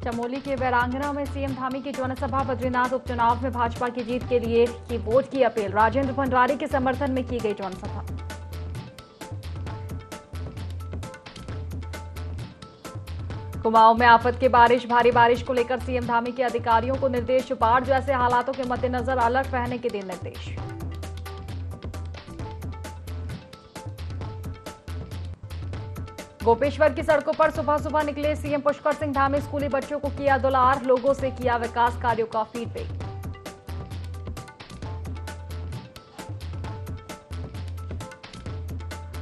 चमोली के वीरांगना में सीएम धामी की जनसभा। बद्रीनाथ उपचुनाव में भाजपा की जीत के लिए की वोट की अपील। राजेंद्र भंडारी के समर्थन में की गई जनसभा। कुमाऊं में आफत की बारिश। भारी बारिश को लेकर सीएम धामी के अधिकारियों को निर्देश। बाढ़ जैसे हालातों के मद्देनजर अलर्ट रहने के दिए निर्देश। गोपेश्वर की सड़कों पर सुबह सुबह निकले सीएम पुष्कर सिंह धामी। स्कूली बच्चों को किया दुलार। लोगों से किया विकास कार्यों का फीडबैक।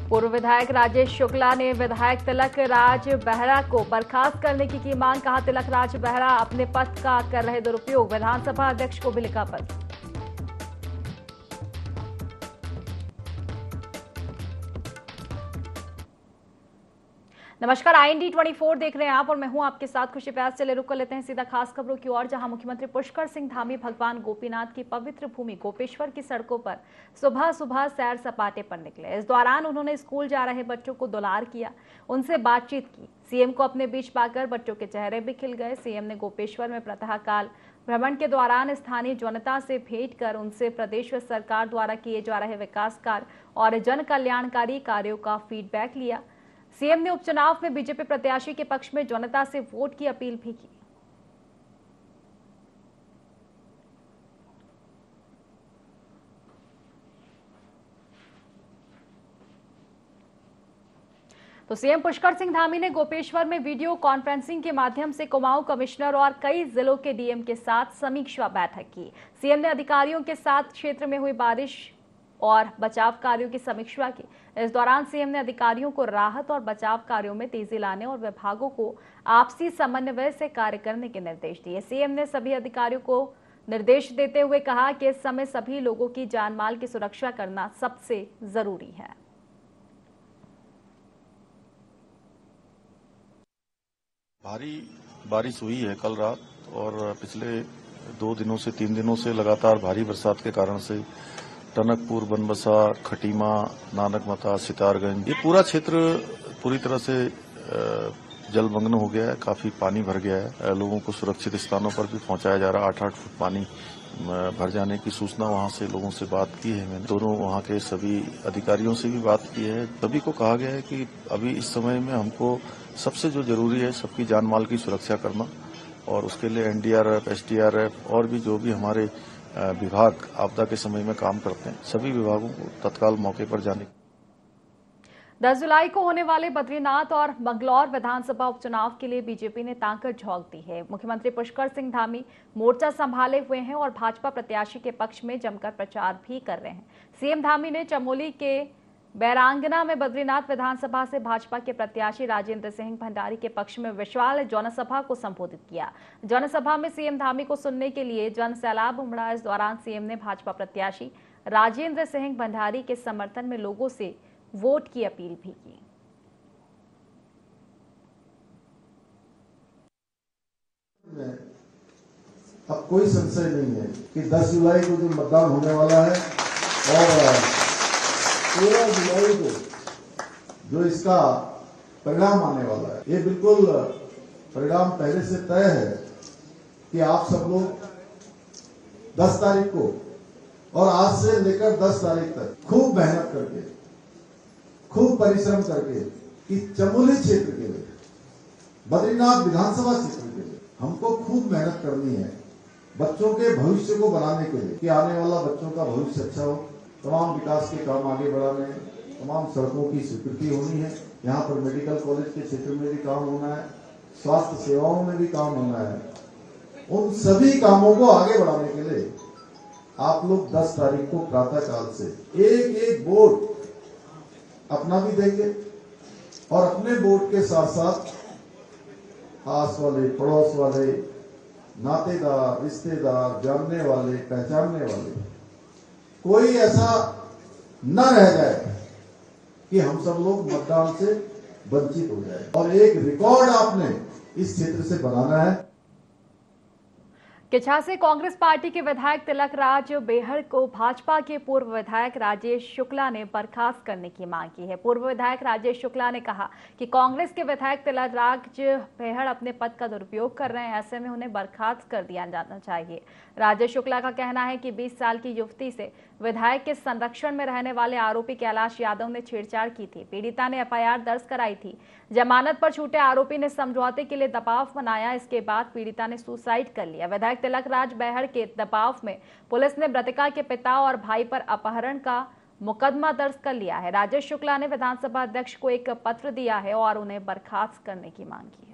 पूर्व विधायक राजेश शुक्ला ने विधायक तिलक राज बेहरा को बर्खास्त करने की मांग। कहा, तिलक राज बेहरा अपने पद का कर रहे दुरुपयोग। विधानसभा अध्यक्ष को भी लिखा पत्र। नमस्कार, IND 24 देख रहे हैं आप और मैं हूं आपके साथ खुशी प्यास। चले रुक कर लेते हैं सीधा खास खबरों की ओर, जहां मुख्यमंत्री पुष्कर सिंह धामी भगवान गोपीनाथ की पवित्र भूमि गोपेश्वर की सड़कों पर सुबह सुबह सैर सपाटे पर निकले। इस दौरान उन्होंने स्कूल जा रहे बच्चों को दुलार किया, उनसे बातचीत की। सीएम को अपने बीच पाकर बच्चों के चेहरे भी खिल गए। सीएम ने गोपेश्वर में प्रातःकाल भ्रमण के दौरान स्थानीय जनता से भेंट कर उनसे प्रदेश सरकार द्वारा किए जा रहे विकास कार्य और जन कल्याणकारी कार्यों का फीडबैक लिया। सीएम ने उपचुनाव में बीजेपी प्रत्याशी के पक्ष में जनता से वोट की अपील भी की। तो सीएम पुष्कर सिंह धामी ने गोपेश्वर में वीडियो कॉन्फ्रेंसिंग के माध्यम से कुमाऊं कमिश्नर और कई जिलों के डीएम के साथ समीक्षा बैठक की। सीएम ने अधिकारियों के साथ क्षेत्र में हुई बारिश और बचाव कार्यों की समीक्षा की। इस दौरान सीएम ने अधिकारियों को राहत और बचाव कार्यों में तेजी लाने और विभागों को आपसी समन्वय से कार्य करने के निर्देश दिए। सीएम ने सभी अधिकारियों को निर्देश देते हुए कहा कि इस समय सभी लोगों की जान माल की सुरक्षा करना सबसे जरूरी है। भारी बारिश हुई है कल रात और पिछले 2 दिनों से 3 दिनों से लगातार भारी बरसात के कारण से टनकपुर, बनबसा, खटीमा, नानकमता, सितारगंज, ये पूरा क्षेत्र पूरी तरह से जलमग्न हो गया है। काफी पानी भर गया है। लोगों को सुरक्षित स्थानों पर भी पहुंचाया जा रहा है। 8-8 फुट पानी भर जाने की सूचना वहां से लोगों से बात की है मैंने। दोनों वहां के सभी अधिकारियों से भी बात की है। सभी को कहा गया है कि अभी इस समय में हमको सबसे जो जरूरी है सबकी जान माल की सुरक्षा करना, और उसके लिए NDRF, SDRF और भी जो भी हमारे विभाग आपदा के समय में काम करते हैं, सभी विभागों को तत्काल मौके पर जाने। 10 जुलाई को होने वाले बद्रीनाथ और मंगलौर विधानसभा उपचुनाव के लिए बीजेपी ने ताकत झोंक दी है। मुख्यमंत्री पुष्कर सिंह धामी मोर्चा संभाले हुए हैं और भाजपा प्रत्याशी के पक्ष में जमकर प्रचार भी कर रहे हैं। सीएम धामी ने चमोली के वीरांगना में बद्रीनाथ विधानसभा से भाजपा के प्रत्याशी राजेंद्र सिंह भंडारी के पक्ष में विशाल जनसभा को संबोधित किया। जनसभा में सीएम धामी को सुनने के लिए जन सैलाब उमड़ा। इस दौरान सीएम ने भाजपा प्रत्याशी राजेंद्र सिंह भंडारी के समर्थन में लोगों से वोट की अपील भी की। अब कोई संशय नहीं है कि 10 जुलाई को जो मतदान होने वाला है और 13 जुलाई को जो इसका परिणाम आने वाला है, ये बिल्कुल परिणाम पहले से तय है कि आप सब लोग 10 तारीख को और आज से लेकर 10 तारीख तक खूब मेहनत करके, खूब परिश्रम करके कि चमोली क्षेत्र के लिए, बद्रीनाथ विधानसभा क्षेत्र के लिए हमको खूब मेहनत करनी है, बच्चों के भविष्य को बनाने के लिए कि आने वाला बच्चों का भविष्य अच्छा हो। तमाम विकास के काम आगे बढ़ाने हैं, तमाम सड़कों की स्वीकृति होनी है। यहाँ पर मेडिकल कॉलेज के क्षेत्र में भी काम होना है, स्वास्थ्य सेवाओं में भी काम होना है। उन सभी कामों को आगे बढ़ाने के लिए आप लोग 10 तारीख को प्रातः काल से एक वोट अपना भी देंगे और अपने वोट के साथ साथ आस वाले, पड़ोस वाले, नातेदार, रिश्तेदार, जानने वाले, पहचानने वाले, कोई ऐसा न रह जाए कि हम सब लोग मतदान से वंचित हो जाए। और एक रिकॉर्ड आपने इस क्षेत्र से बनाना है। किच्छा से कांग्रेस पार्टी के विधायक तिलक राज बेहड़ को भाजपा के पूर्व विधायक राजेश शुक्ला ने बर्खास्त करने की मांग की है। पूर्व विधायक राजेश शुक्ला ने कहा कि कांग्रेस के विधायक तिलक राज बेहड़ अपने पद का दुरुपयोग कर रहे हैं, ऐसे में उन्हें बर्खास्त कर दिया जाना चाहिए। राजेश शुक्ला का कहना है कि 20 साल की युवती से विधायक के संरक्षण में रहने वाले आरोपी कैलाश यादव ने छेड़छाड़ की थी। पीड़िता ने एफआईआर दर्ज कराई थी। जमानत पर छूटे आरोपी ने समझौते के लिए दबाव बनाया, इसके बाद पीड़िता ने सुसाइड कर लिया। विधायक तिलक राज बेहड़ के दबाव में पुलिस ने मृतका के पिता और भाई पर अपहरण का मुकदमा दर्ज कर लिया है। राजेश शुक्ला ने विधानसभा अध्यक्ष को एक पत्र दिया है और उन्हें बर्खास्त करने की मांग की है।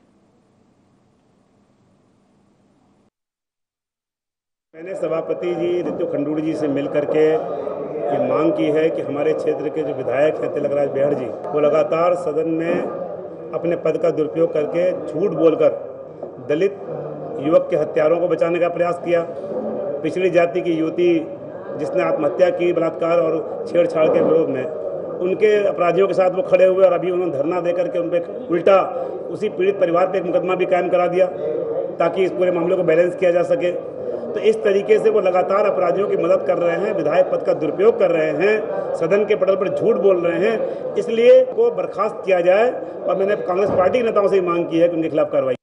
मैंने सभापति जी रितु खंडूड़ी जी से मिलकर के ये मांग की है कि हमारे क्षेत्र के जो विधायक हैं तिलक राज बेहड़ जी, वो लगातार सदन में अपने पद का दुरुपयोग करके झूठ बोलकर दलित युवक के हत्यारों को बचाने का प्रयास किया। पिछड़ी जाति की युवती जिसने आत्महत्या की बलात्कार और छेड़छाड़ के विरोध में, उनके अपराधियों के साथ वो खड़े हुए और अभी उन्होंने धरना देकर के उन पर उल्टा उसी पीड़ित परिवार पे एक मुकदमा भी कायम करा दिया ताकि इस पूरे मामले को बैलेंस किया जा सके। तो इस तरीके से वो लगातार अपराधियों की मदद कर रहे हैं, विधायक पद का दुरुपयोग कर रहे हैं, सदन के पटल पर झूठ बोल रहे हैं, इसलिए को बर्खास्त किया जाए। और मैंने कांग्रेस पार्टी के नेताओं से मांग की है कि उनके खिलाफ कार्रवाई।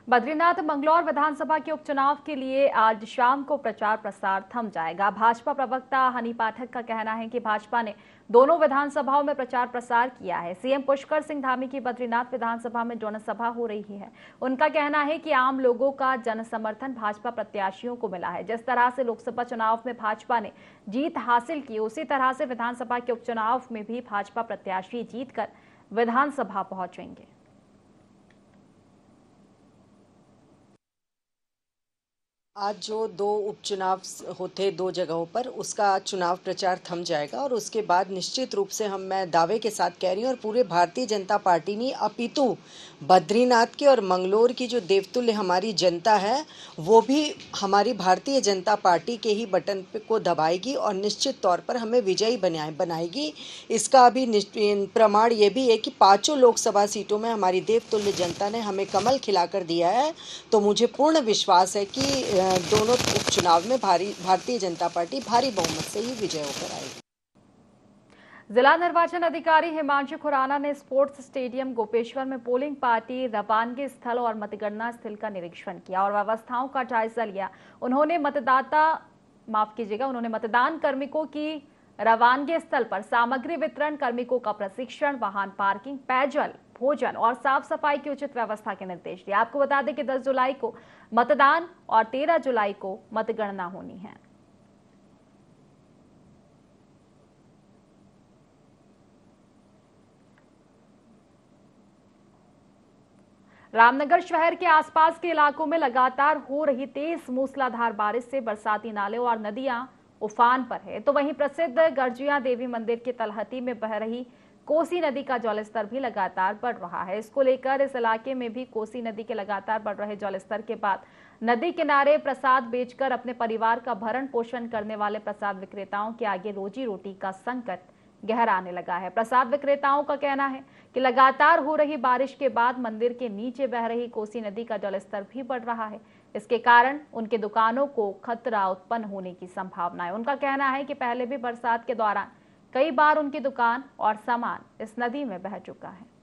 बद्रीनाथ मंगलौर विधानसभा के उपचुनाव के लिए आज शाम को प्रचार प्रसार थम जाएगा। भाजपा प्रवक्ता हनी पाठक का कहना है कि भाजपा ने दोनों विधानसभाओं में प्रचार प्रसार किया है। सीएम पुष्कर सिंह धामी की बद्रीनाथ विधानसभा में जनसभा हो रही है। उनका कहना है कि आम लोगों का जन समर्थन भाजपा प्रत्याशियों को मिला है। जिस तरह से लोकसभा चुनाव में भाजपा ने जीत हासिल की, उसी तरह से विधानसभा के उपचुनाव में भी भाजपा प्रत्याशी जीतकर विधानसभा पहुंचेंगे। आज जो 2 उपचुनाव होते 2 जगहों पर, उसका चुनाव प्रचार थम जाएगा और उसके बाद निश्चित रूप से मैं दावे के साथ कह रही हूँ और पूरे भारतीय जनता पार्टी नहीं अपितु बद्रीनाथ की और मंगलौर की जो देवतुल्य हमारी जनता है, वो भी हमारी भारतीय जनता पार्टी के ही बटन को दबाएगी और निश्चित तौर पर हमें विजयी बनाएगी। इसका अभी प्रमाण ये भी है कि 5 लोकसभा सीटों में हमारी देवतुल्य जनता ने हमें कमल खिलाकर दिया है। तो मुझे पूर्ण विश्वास है कि दोनों उपचुनाव में भारतीय जनता पार्टी भारी बहुमत से ही विजय होकर आएगी। जिला निर्वाचन अधिकारी हिमांशु खुराना ने स्पोर्ट्स स्टेडियम गोपेश्वर में पोलिंग पार्टी रवानगी स्थल और मतगणना स्थल का निरीक्षण किया और व्यवस्थाओं का जायजा लिया। उन्होंने मतदान कार्मिकों की रवानगी स्थल पर सामग्री वितरण, कार्मिकों का प्रशिक्षण, वाहन पार्किंग, पेयजल, भोजन और साफ सफाई की उचित व्यवस्था के निर्देश दिए। आपको बता दें कि 10 जुलाई को मतदान और 13 जुलाई को मतगणना होनी है। रामनगर शहर के आसपास के इलाकों में लगातार हो रही तेज मूसलाधार बारिश से बरसाती नाले और नदियां उफान पर है, तो वहीं प्रसिद्ध गर्जिया देवी मंदिर की तलहटी में बह रही कोसी नदी का जलस्तर भी लगातार बढ़ रहा है। इसको लेकर इस इलाके में भी कोसी नदी के लगातार बढ़ रहे जलस्तर के बाद नदी किनारे प्रसाद बेचकर अपने परिवार का भरण पोषण करने वाले प्रसाद विक्रेताओं के आगे रोजी रोटी का संकट गहराने लगा है। प्रसाद विक्रेताओं का कहना है कि लगातार हो रही बारिश के बाद मंदिर के नीचे बह रही कोसी नदी का जलस्तर भी बढ़ रहा है। इसके कारण उनके दुकानों को खतरा उत्पन्न होने की संभावना है। उनका कहना है कि पहले भी बरसात के दौरान कई बार उनकी दुकान और सामान इस नदी में बह चुका है।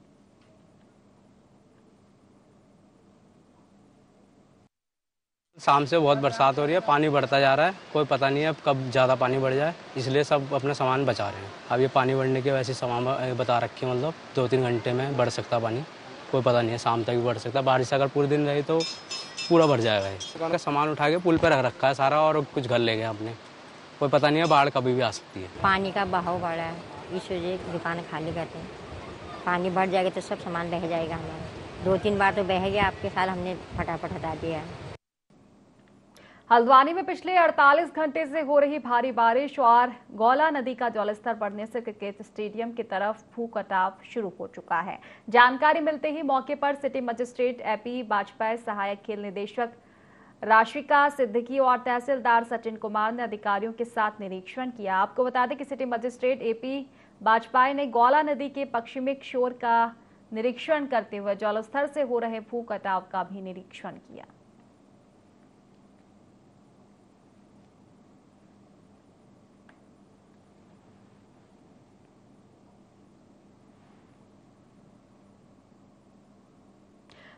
शाम से बहुत बरसात हो रही है, पानी बढ़ता जा रहा है, कोई पता नहीं है अब कब ज़्यादा पानी बढ़ जाए, इसलिए सब अपना सामान बचा रहे हैं। अब ये पानी बढ़ने के वैसे सामान बता रखे हैं, मतलब 2-3 घंटे में बढ़ सकता पानी, कोई पता नहीं है, शाम तक भी बढ़ सकता। बारिश अगर पूरे दिन रही तो पूरा भर जाएगा। दुकान का सामान उठा के पुल पर रख रखा है सारा और कुछ घर ले गए अपने, कोई पता नहीं है, बाढ़ कभी भी आ सकती है। पानी का बहाव बढ़ा है, इस वजह दुकान खाली करते हैं। पानी बढ़ जाएगा तो सब सामान बह जाएगा हमारा। 2-3 बार तो बह गया, आपके साल हमने फटाफट हटा दिया है। हल्द्वानी में पिछले 48 घंटे से हो रही भारी बारिश और गौला नदी का जलस्तर बढ़ने से क्रिकेट स्टेडियम की तरफ भू कटाव शुरू हो चुका है। जानकारी मिलते ही मौके पर सिटी मजिस्ट्रेट एपी वाजपेयी, सहायक खेल निदेशक राशिका सिद्दीकी और तहसीलदार सचिन कुमार ने अधिकारियों के साथ निरीक्षण किया। आपको बता दें कि सिटी मजिस्ट्रेट एपी वाजपेयी ने गौला नदी के पश्चिमी छोर का निरीक्षण करते हुए जलस्तर से हो रहे भू कटाव का भी निरीक्षण किया।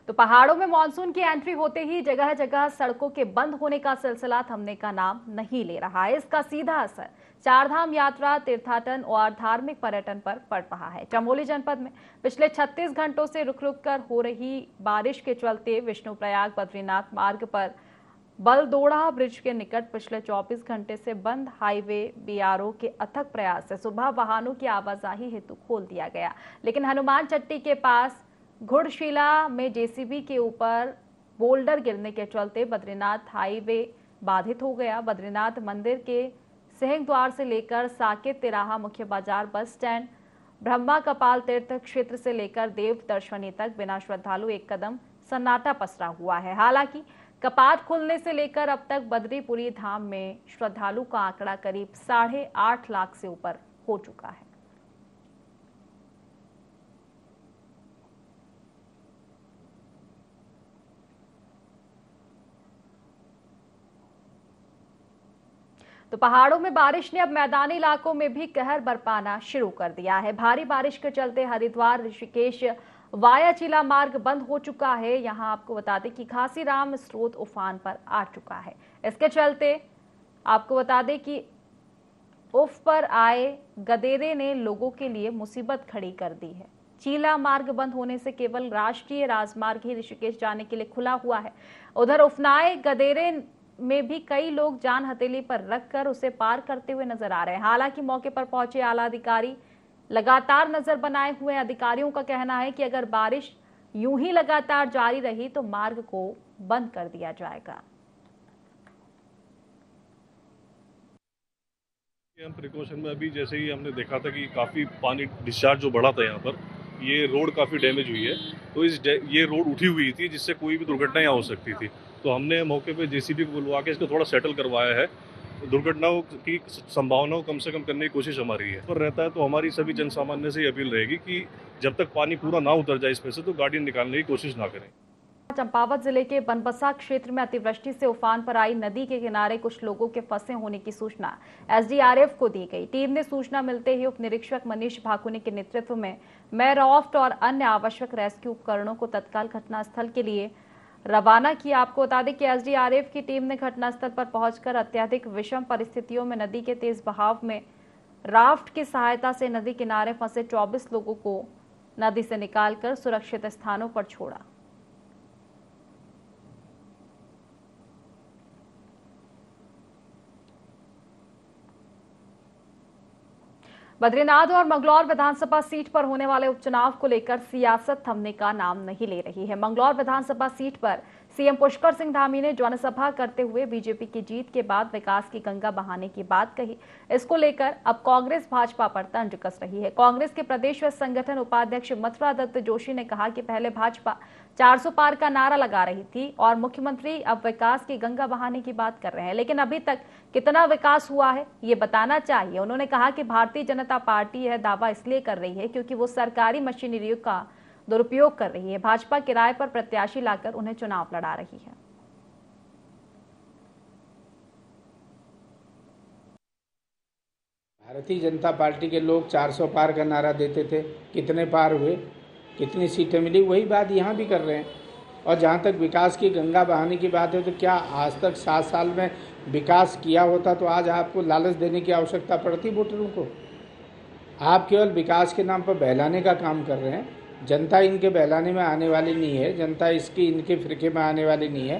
तो पहाड़ों में मानसून की एंट्री होते ही जगह जगह सड़कों के बंद होने का सिलसिला थमने का नाम नहीं ले रहा है। इसका सीधा असर चारधाम यात्रा, तीर्थाटन और धार्मिक पर्यटन पर पड़ रहा है। चमोली जनपद में पिछले 36 घंटों से रुक रुक कर हो रही बारिश के चलते विष्णुप्रयाग बद्रीनाथ मार्ग पर बलदोड़ा ब्रिज के निकट पिछले 24 घंटे से बंद हाईवे बीआरओ के अथक प्रयास से सुबह वाहनों की आवाजाही हेतु खोल दिया गया, लेकिन हनुमान चट्टी के पास घुड़शीला में जेसीबी के ऊपर बोल्डर गिरने के चलते बद्रीनाथ हाईवे बाधित हो गया। बद्रीनाथ मंदिर के सिंह द्वार से लेकर साकेत तिराहा मुख्य बाजार बस स्टैंड, ब्रह्मा कपाल तीर्थ क्षेत्र से लेकर देव दर्शनी तक बिना श्रद्धालु एक कदम सन्नाटा पसरा हुआ है। हालांकि कपाट खुलने से लेकर अब तक बद्रीपुरी धाम में श्रद्धालु का आंकड़ा करीब 8.5 लाख से ऊपर हो चुका है। तो पहाड़ों में बारिश ने अब मैदानी इलाकों में भी कहर बरपाना शुरू कर दिया है। भारी बारिश के चलते हरिद्वार ऋषिकेश वाया चिला मार्ग बंद हो चुका है। यहां आपको बता दें कि घासीराम स्रोत उफान पर आ चुका है। इसके चलते आपको बता दें कि उफ पर आए गदेरे ने लोगों के लिए मुसीबत खड़ी कर दी है। चीला मार्ग बंद होने से केवल राष्ट्रीय राजमार्ग ही ऋषिकेश जाने के लिए खुला हुआ है। उधर उफनाए गदेरे में भी कई लोग जान हथेली पर रखकर उसे पार करते हुए नजर आ रहे हैं। हालांकि मौके पर पहुंचे आला अधिकारी लगातार नजर बनाए हुए। अधिकारियों का कहना है कि अगर बारिश यूं ही लगातार जारी रही तो मार्ग को बंद कर दिया जाएगा। हम प्रिकॉशन में अभी जैसे ही हमने देखा था कि काफ़ी पानी डिस्चार्ज जो बढ़ा था यहाँ पर, ये रोड काफ़ी डैमेज हुई है, तो ये रोड उठी हुई थी जिससे कोई भी दुर्घटना यहाँ हो सकती थी। तो हमने मौके पे जेसीबी को बुलवा के इसको थोड़ा सेटल करवाया है। दुर्घटनाओं की संभावनाओं कम से कम करने की कोशिश हमारी है। पर रहता है तो हमारी सभी जन सामान्य से अपील रहेगी कि जब तक पानी पूरा ना उतर जाए इसमें से तो गाड़ी निकालने की कोशिश ना करें। चंपावत जिले के बनबसा क्षेत्र में अतिवृष्टि से उफान पर आई नदी के किनारे कुछ लोगों के फंसे होने की सूचना एसडीआरएफ को दी गई। टीम ने सूचना मिलते ही उप निरीक्षक मनीष भाकुनी के नेतृत्व में मैराफ्ट और अन्य आवश्यक रेस्क्यू उपकरणों को तत्काल घटनास्थल के लिए रवाना किया। आपको बता दें कि एसडीआरएफ की टीम ने घटनास्थल पर पहुंचकर अत्यधिक विषम परिस्थितियों में नदी के तेज बहाव में राफ्ट की सहायता से नदी किनारे फंसे 24 लोगों को नदी से निकालकर सुरक्षित स्थानों पर छोड़ा। बद्रीनाथ और मंगलौर विधानसभा सीट पर होने वाले उपचुनाव को लेकर सियासत थमने का नाम नहीं ले रही है। मंगलौर विधानसभा सीट पर सीएम पुष्कर सिंह धामी ने जनसभा करते हुए बीजेपी की जीत के बाद विकास की गंगा बहाने की बात कही। इसको लेकर अब कांग्रेस भाजपा पर तंज कस रही है। कांग्रेस के प्रदेश व संगठन उपाध्यक्ष मथुरा दत्त जोशी ने कहा कि पहले भाजपा 400 पार का नारा लगा रही थी और मुख्यमंत्री अब विकास की गंगा बहाने की बात कर रहे हैं, लेकिन अभी तक कितना विकास हुआ है ये बताना चाहिए। उन्होंने कहा कि भारतीय जनता पार्टी यह दावा इसलिए कर रही है क्योंकि वो सरकारी मशीनरी का दुरुपयोग कर रही है। भाजपा किराए पर प्रत्याशी लाकर उन्हें चुनाव लड़ा रही है। भारतीय जनता पार्टी के लोग 400 पार का नारा देते थे, कितने पार हुए, कितनी सीटें मिली, वही बात यहाँ भी कर रहे हैं। और जहाँ तक विकास की गंगा बहाने की बात है तो क्या आज तक 7 साल में विकास किया होता तो आज आपको लालच देने की आवश्यकता पड़ती वोटरों को? आप केवल विकास के नाम पर बहलाने का काम कर रहे हैं। जनता इनके बहलाने में आने वाली नहीं है, जनता इनके फिरके में आने वाली नहीं है।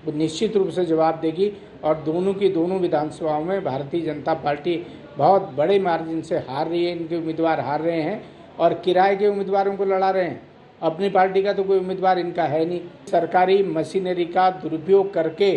वो निश्चित रूप से जवाब देगी और दोनों की दोनों विधानसभाओं में भारतीय जनता पार्टी बहुत बड़े मार्जिन से हार रही है। इनके उम्मीदवार हार रहे हैं और किराए के उम्मीदवारों को लड़ा रहे हैं। अपनी पार्टी का तो कोई उम्मीदवार इनका है नहीं। सरकारी मशीनरी का दुरुपयोग करके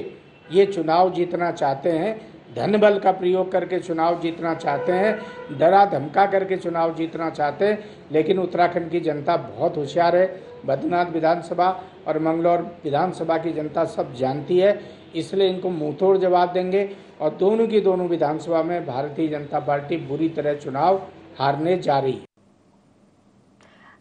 ये चुनाव जीतना चाहते हैं, धन बल का प्रयोग करके चुनाव जीतना चाहते हैं, डरा धमका करके चुनाव जीतना चाहते हैं। लेकिन उत्तराखंड की जनता बहुत होशियार है। बद्रीनाथ विधानसभा और मंगलौर विधानसभा की जनता सब जानती है, इसलिए इनको मुंहतोड़ जवाब देंगे और दोनों की दोनों विधानसभा में भारतीय जनता पार्टी बुरी तरह चुनाव हारने जा रही है।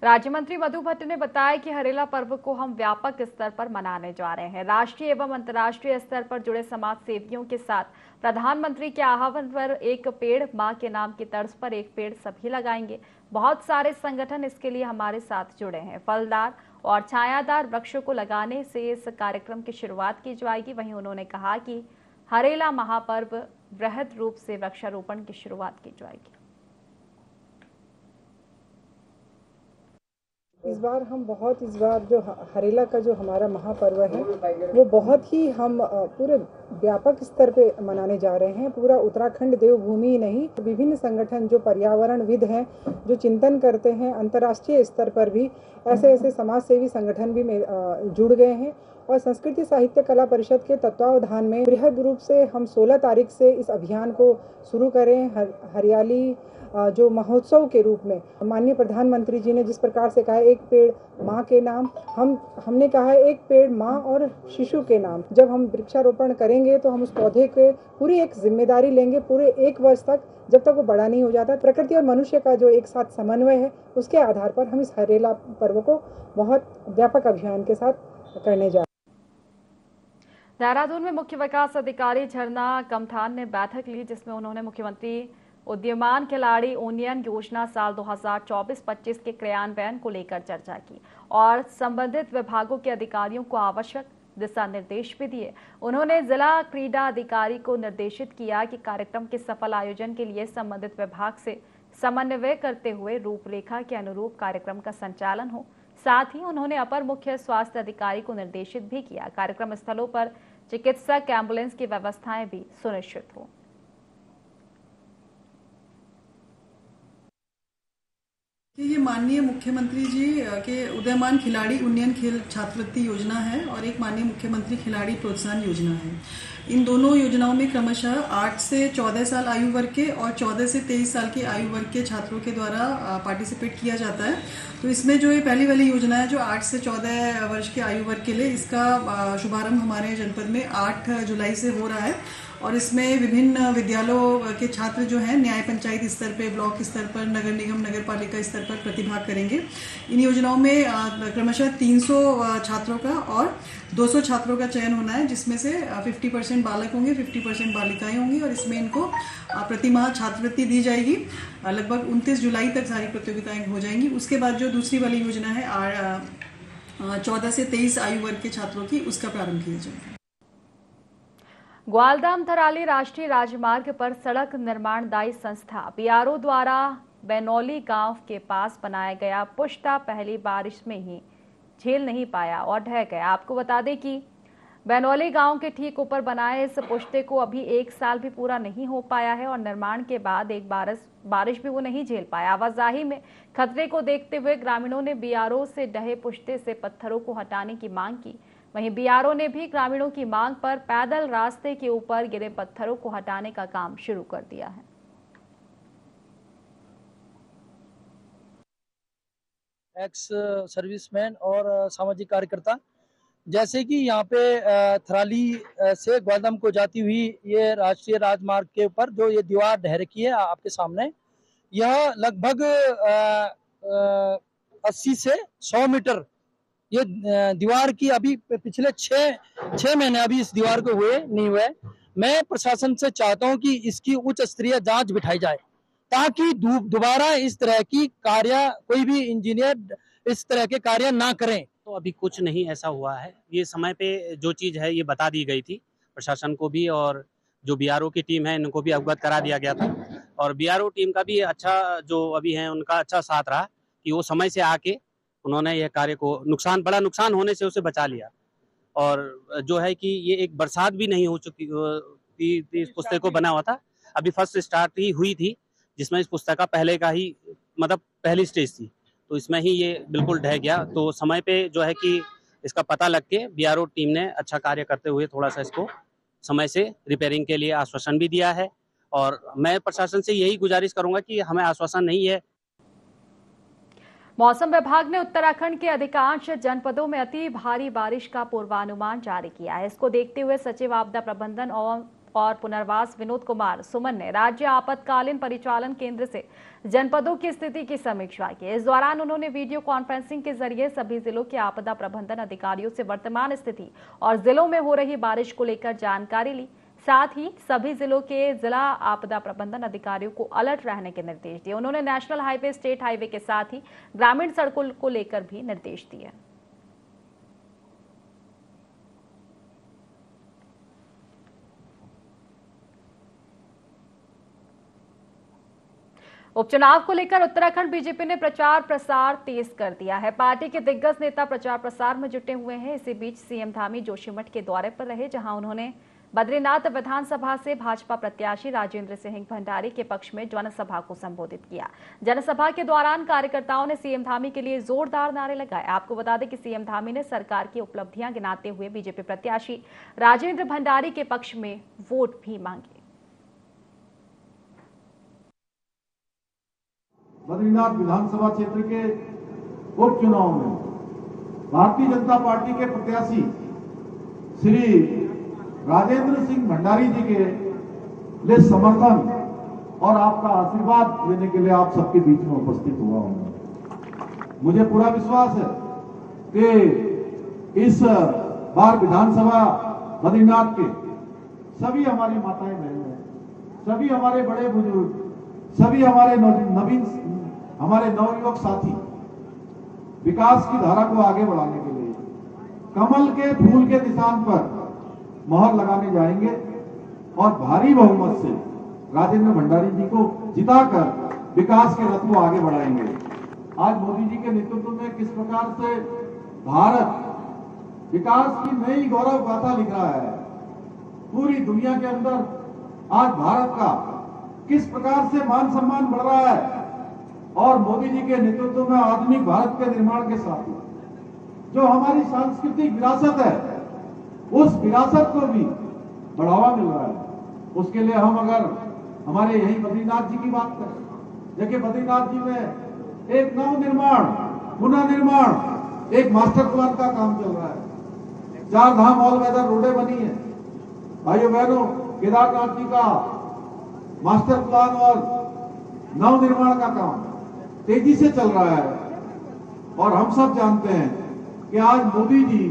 राज्य मंत्री मधु भट्ट ने बताया कि हरेला पर्व को हम व्यापक स्तर पर मनाने जा रहे हैं। राष्ट्रीय एवं अंतर्राष्ट्रीय स्तर पर जुड़े समाज सेवियों के साथ प्रधानमंत्री के आह्वान पर एक पेड़ मां के नाम की तर्ज पर एक पेड़ सभी लगाएंगे। बहुत सारे संगठन इसके लिए हमारे साथ जुड़े हैं। फलदार और छायादार वृक्षों को लगाने से इस कार्यक्रम की शुरुआत की जाएगी। वहीं उन्होंने कहा कि हरेला महापर्व वृहद रूप से वृक्षारोपण की शुरुआत की जाएगी। इस बार जो हरेला का जो हमारा महापर्व है वो बहुत ही हम पूरे व्यापक स्तर पे मनाने जा रहे हैं। पूरा उत्तराखंड देवभूमि ही नहीं, विभिन्न संगठन जो पर्यावरणविद हैं, जो चिंतन करते हैं, अंतर्राष्ट्रीय स्तर पर भी ऐसे समाज सेवी संगठन भी जुड़ गए हैं। और संस्कृति साहित्य कला परिषद के तत्वावधान में बृहद रूप से हम 16 तारीख से इस अभियान को शुरू करें। हरियाली जो महोत्सव के रूप में माननीय प्रधानमंत्री जी ने जिस प्रकार से कहा एक पेड़ माँ के नाम, हमने कहा है एक पेड़ माँ और शिशु के नाम। जब हम वृक्षारोपण करेंगे तो हम उस पौधे के पूरी एक जिम्मेदारी लेंगे पूरे 1 वर्ष तक, जब तक वो बड़ा नहीं हो जाता। प्रकृति और मनुष्य का जो एक साथ समन्वय है उसके आधार पर हम इस हरेला पर्व को बहुत व्यापक अभियान के साथ करने जा रहे हैं। देहरादून में मुख्य विकास अधिकारी झरना कमठान ने बैठक ली, जिसमें उन्होंने मुख्यमंत्री उद्यमान खिलाड़ी यूनियन योजना साल 2024-25 के क्रियान्वयन को लेकर चर्चा की और संबंधित विभागों के अधिकारियों को आवश्यक दिशा निर्देश भी दिए। उन्होंने जिला क्रीड़ा अधिकारी को निर्देशित किया कि कार्यक्रम के सफल आयोजन के लिए संबंधित विभाग से समन्वय करते हुए रूपरेखा के अनुरूप कार्यक्रम का संचालन हो। साथ ही उन्होंने अपर मुख्य स्वास्थ्य अधिकारी को निर्देशित भी किया कार्यक्रम स्थलों पर चिकित्सक एम्बुलेंस की व्यवस्थाएं भी सुनिश्चित हो। ये माननीय मुख्यमंत्री जी के उदयमान खिलाड़ी यूनियन खेल छात्रवृत्ति योजना है और एक माननीय मुख्यमंत्री खिलाड़ी प्रोत्साहन योजना है। इन दोनों योजनाओं में क्रमशः 8 से 14 साल आयु वर्ग के और 14 से 23 साल के आयु वर्ग के छात्रों के द्वारा पार्टिसिपेट किया जाता है। तो इसमें जो ये पहली वाली योजना है जो 8 से 14 वर्ष के आयु वर्ग के लिए, इसका शुभारंभ हमारे जनपद में 8 जुलाई से हो रहा है और इसमें विभिन्न विद्यालयों के छात्र जो हैं न्याय पंचायत स्तर पे, ब्लॉक स्तर पर, नगर निगम, नगर पालिका स्तर पर प्रतिभाग करेंगे। इन योजनाओं में क्रमशः 300 छात्रों का और 200 छात्रों का चयन होना है, जिसमें से 50% बालक होंगे, 50% बालिकाएं होंगी और इसमें इनको प्रतिमाह छात्रवृत्ति दी जाएगी। लगभग 29 जुलाई तक सारी प्रतियोगिताएं हो जाएंगी। उसके बाद जो दूसरी वाली योजना है 14 से 23 आयु वर्ग के छात्रों की, उसका प्रारंभ किया जाएगा। ग्वालदाम थराली राष्ट्रीय राजमार्ग पर सड़क निर्माणदायी संस्था बीआरओ द्वारा बैनौली गांव के पास बनाया गया पुश्ता पहली बारिश में ही झेल नहीं पाया और ढह गया। आपको बता दें कि बैनौली गांव के ठीक ऊपर बनाए इस पुश्ते को अभी 1 साल भी पूरा नहीं हो पाया है और निर्माण के बाद एक बारिश भी वो नहीं झेल पाया। आवाजाही में खतरे को देखते हुए ग्रामीणों ने बीआरओ से ढहे पुश्ते से पत्थरों को हटाने की मांग की। वहीं बीआरओ ने भी ग्रामीणों की मांग पर पैदल रास्ते के ऊपर गिरे पत्थरों को हटाने का काम शुरू कर दिया है। एक्स सर्विसमैन और सामाजिक कार्यकर्ता, जैसे कि यहाँ पे थराली से ग्वालदाम को जाती हुई ये राष्ट्रीय राजमार्ग के ऊपर जो ये दीवार ढह रखी है आपके सामने, यह लगभग 80 से 100 मीटर ये दीवार की अभी पिछले 6 महीने अभी इस दीवार को नहीं हुए। मैं प्रशासन से चाहता हूं कि इसकी उच्च स्तरीय जांच बिठाई जाए ताकि दोबारा इस तरह की कार्य कोई भी इंजीनियर इस तरह के कार्य ना करें। तो अभी कुछ नहीं ऐसा हुआ है। ये समय पे जो चीज़ है ये बता दी गई थी प्रशासन को भी और जो बीआरओ की टीम है इनको भी अवगत करा दिया गया था और बीआरओ टीम का भी अच्छा जो अभी है उनका अच्छा साथ रहा कि वो समय से आके उन्होंने यह कार्य को बड़ा नुकसान होने से उसे बचा लिया। और जो है कि ये एक बरसात भी नहीं हो चुकी थी इस पुस्तक को बना हुआ था, अभी फर्स्ट स्टार्ट ही हुई थी जिसमें इस पुस्तक का पहले का ही मतलब पहली स्टेज थी, तो इसमें ही ये बिल्कुल ढह गया। तो समय पे जो है कि इसका पता लग के बीआरओ टीम ने अच्छा कार्य करते हुए थोड़ा सा इसको समय से रिपेयरिंग के लिए आश्वासन भी दिया है और मैं प्रशासन से यही गुजारिश करूंगा कि हमें आश्वासन नहीं है। मौसम विभाग ने उत्तराखंड के अधिकांश जनपदों में अति भारी बारिश का पूर्वानुमान जारी किया है। इसको देखते हुए सचिव आपदा प्रबंधन और पुनर्वास विनोद कुमार सुमन ने राज्य आपातकालीन परिचालन केंद्र से जनपदों की स्थिति की समीक्षा की। इस दौरान उन्होंने वीडियो कॉन्फ्रेंसिंग के जरिए सभी जिलों के आपदा प्रबंधन अधिकारियों से वर्तमान स्थिति और जिलों में हो रही बारिश को लेकर जानकारी ली। साथ ही सभी जिलों के जिला आपदा प्रबंधन अधिकारियों को अलर्ट रहने के निर्देश दिए। उन्होंने नेशनल हाईवे, स्टेट हाईवे के साथ ही ग्रामीण सड़कों को लेकर भी निर्देश दिए। उपचुनाव को लेकर उत्तराखंड बीजेपी ने प्रचार प्रसार तेज कर दिया है। पार्टी के दिग्गज नेता प्रचार प्रसार में जुटे हुए हैं। इसी बीच सीएम धामी जोशीमठ के दौरे पर रहे, जहां उन्होंने बद्रीनाथ विधानसभा से भाजपा प्रत्याशी राजेंद्र सिंह भंडारी के पक्ष में जनसभा को संबोधित किया। जनसभा के दौरान कार्यकर्ताओं ने सीएम धामी के लिए जोरदार नारे लगाए। आपको बता दें कि सीएम धामी ने सरकार की उपलब्धियां गिनाते हुए बीजेपी प्रत्याशी राजेंद्र भंडारी के पक्ष में वोट भी मांगे। बद्रीनाथ विधानसभा क्षेत्र के उपचुनाव में भारतीय जनता पार्टी के प्रत्याशी श्री राजेंद्र सिंह भंडारी जी के लिए समर्थन और आपका आशीर्वाद लेने के लिए आप सबके बीच में उपस्थित हुआ हूं। मुझे पूरा विश्वास है कि इस बार विधानसभा बद्रीनाथ के सभी हमारी माताएं बहनें, सभी हमारे बड़े बुजुर्ग, सभी हमारे हमारे नवयुवक साथी विकास की धारा को आगे बढ़ाने के लिए कमल के फूल के निशान पर मोहर लगाने जाएंगे और भारी बहुमत से राजेंद्र भंडारी जी को जिताकर विकास के रथ को आगे बढ़ाएंगे। आज मोदी जी के नेतृत्व में किस प्रकार से भारत विकास की नई गौरव गाथा लिख रहा है, पूरी दुनिया के अंदर आज भारत का किस प्रकार से मान सम्मान बढ़ रहा है और मोदी जी के नेतृत्व में आधुनिक भारत के निर्माण के साथ जो हमारी सांस्कृतिक विरासत है, उस विरासत को भी बढ़ावा मिल रहा है। उसके लिए हम अगर हमारे यही बद्रीनाथ जी की बात करें, देखिए बद्रीनाथ जी में एक नव निर्माण, पुनः निर्माण, एक मास्टर प्लान का काम चल रहा है। 4 धाम ऑल वेदर रोडें बनी है। भाइयों बहनों, केदारनाथ जी का मास्टर प्लान और नव निर्माण का काम तेजी से चल रहा है और हम सब जानते हैं कि आज मोदी जी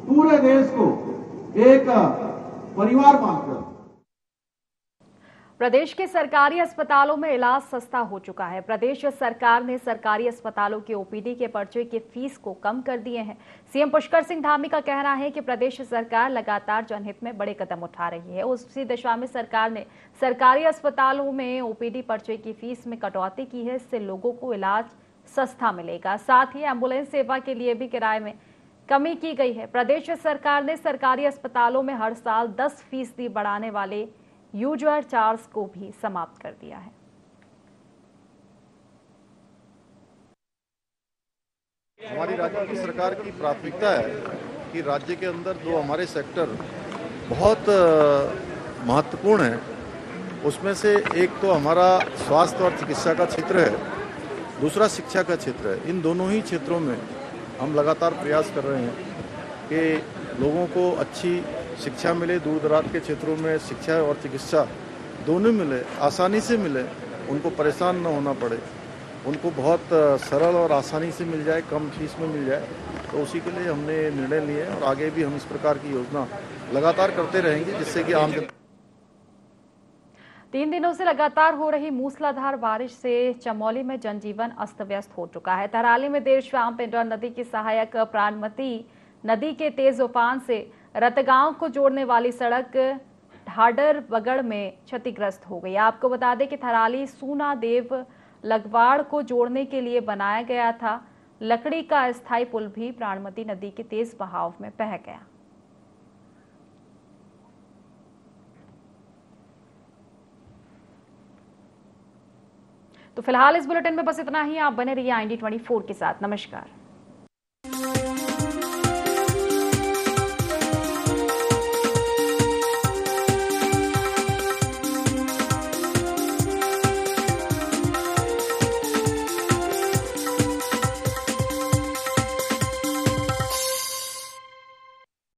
पूरे देश को एक परिवार मानकर प्रदेश के सरकारी अस्पतालों में इलाज सस्ता हो चुका है। प्रदेश सरकार ने सरकारी अस्पतालों के ओपीडी के पर्चे की फीस को कम कर दिए हैं। सीएम पुष्कर सिंह धामी का कहना है कि प्रदेश सरकार लगातार जनहित में बड़े कदम उठा रही है। उसी दिशा में सरकार ने सरकारी अस्पतालों में ओपीडी पर्चे की फीस में कटौती की है। इससे लोगों को इलाज सस्ता मिलेगा। साथ ही एम्बुलेंस सेवा के लिए भी किराए में कमी की गई है। प्रदेश सरकार ने सरकारी अस्पतालों में हर साल 10% बढ़ाने वाले यूजर चार्ज को भी समाप्त कर दिया है। हमारी राज्य की सरकार की प्राथमिकता है कि राज्य के अंदर 2 हमारे सेक्टर बहुत महत्वपूर्ण हैं। उसमें से एक तो हमारा स्वास्थ्य और चिकित्सा का क्षेत्र है, दूसरा शिक्षा का क्षेत्र है। इन दोनों ही क्षेत्रों में हम लगातार प्रयास कर रहे हैं कि लोगों को अच्छी शिक्षा मिले, दूर दराज के क्षेत्रों में शिक्षा और चिकित्सा दोनों मिले, आसानी से मिले, उनको परेशान न होना पड़े, उनको बहुत सरल और आसानी से मिल जाए, कम फीस में मिल जाए। तो उसी के लिए हमने निर्णय लिए और आगे भी हम इस प्रकार की योजना लगातार करते रहेंगे, जिससे कि आम 3 दिनों से लगातार हो रही मूसलाधार बारिश से चमोली में जनजीवन अस्त व्यस्त हो चुका है। तराली में देर शाम पिंडौर नदी की सहायक प्राणमती नदी के तेज उफान से रतगांव को जोड़ने वाली सड़क ढाडर बगड़ में क्षतिग्रस्त हो गई। आपको बता दें कि थराली सूना देव लगवाड़ को जोड़ने के लिए बनाया गया था लकड़ी का अस्थायी पुल भी प्राणमती नदी के तेज बहाव में बह गया। तो फिलहाल इस बुलेटिन में बस इतना ही। आप बने रहिए IND24 के साथ। नमस्कार।